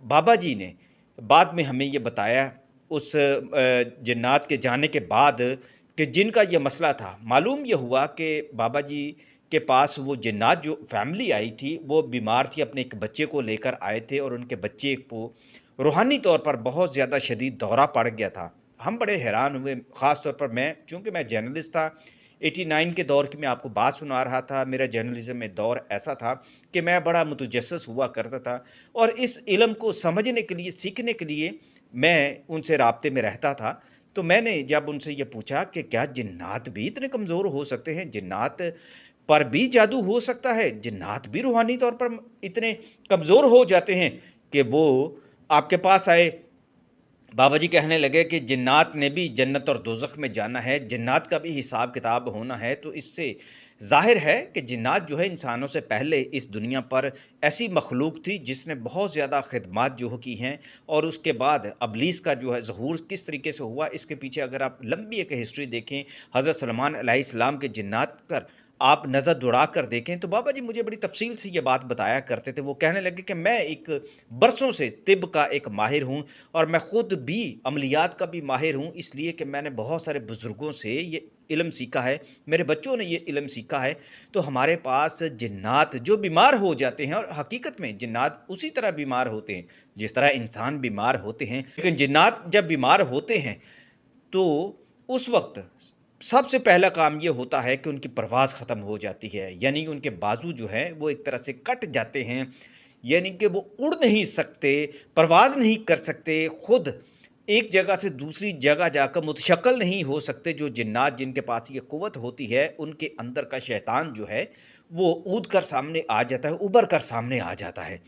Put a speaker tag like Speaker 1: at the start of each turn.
Speaker 1: बाबा जी ने बाद में हमें ये बताया उस जिन्नात के जाने के बाद कि जिनका ये मसला था, मालूम ये हुआ कि बाबा जी के पास वो जिन्नात जो फैमिली आई थी, वो बीमार थी, अपने एक बच्चे को लेकर आए थे और उनके बच्चे को रूहानी तौर पर बहुत ज़्यादा शदीद दौरा पड़ गया था। हम बड़े हैरान हुए, ख़ास तौर पर मैं, चूँकि मैं जर्नलिस्ट था, 89 के दौर की मैं आपको बात सुना रहा था। मेरा जर्नलिज़्म में दौर ऐसा था कि मैं बड़ा मुतजस्सिस हुआ करता था और इस इल्म को समझने के लिए, सीखने के लिए मैं उनसे राब्ते में रहता था। तो मैंने जब उनसे ये पूछा कि क्या जिन्नात भी इतने कमज़ोर हो सकते हैं? जिन्नात पर भी जादू हो सकता है? जिन्नात भी रूहानी तौर पर इतने कमज़ोर हो जाते हैं कि वो आपके पास आए? बाबा जी कहने लगे कि जिन्नात ने भी जन्नत और दोज़ख में जाना है, जिन्नात का भी हिसाब-किताब होना है, तो इससे ज़ाहिर है कि जिन्नात जो है इंसानों से पहले इस दुनिया पर ऐसी मखलूक थी जिसने बहुत ज़्यादा ख़िदमत जो की हैं और उसके बाद इब्लीस का जो है ज़हूर किस तरीके से हुआ, इसके पीछे अगर आप लंबी एक हिस्ट्री देखें, हज़रत सुलेमान अलैहिस्सलाम के जिन्नात पर आप नज़र दौड़ा कर देखें, तो बाबा जी मुझे बड़ी तफ़सील से ये बात बताया करते थे। वो कहने लगे कि मैं एक बरसों से तिब का एक माहिर हूँ और मैं ख़ुद भी अमलियात का भी माहिर हूँ, इसलिए कि मैंने बहुत सारे बुज़ुर्गों से ये इल्म सीखा है, मेरे बच्चों ने ये इल्म सीखा है। तो हमारे पास जिन्नात जो बीमार हो जाते हैं और हकीकत में जिन्नात उसी तरह बीमार होते हैं, जिस तरह इंसान बीमार होते हैं, लेकिन जिन्नात जब बीमार होते हैं, तो उस वक़्त सबसे पहला काम ये होता है कि उनकी परवाज़ ख़त्म हो जाती है, यानी कि उनके बाजू जो हैं वो एक तरह से कट जाते हैं, यानी कि वो उड़ नहीं सकते, परवाज़ नहीं कर सकते, खुद एक जगह से दूसरी जगह जाकर मुतशक्किल नहीं हो सकते। जो जिन्नात जिनके पास ये क़ुव्वत होती है, उनके अंदर का शैतान जो है, वो ऊद कर सामने आ जाता है, उभर कर सामने आ जाता है।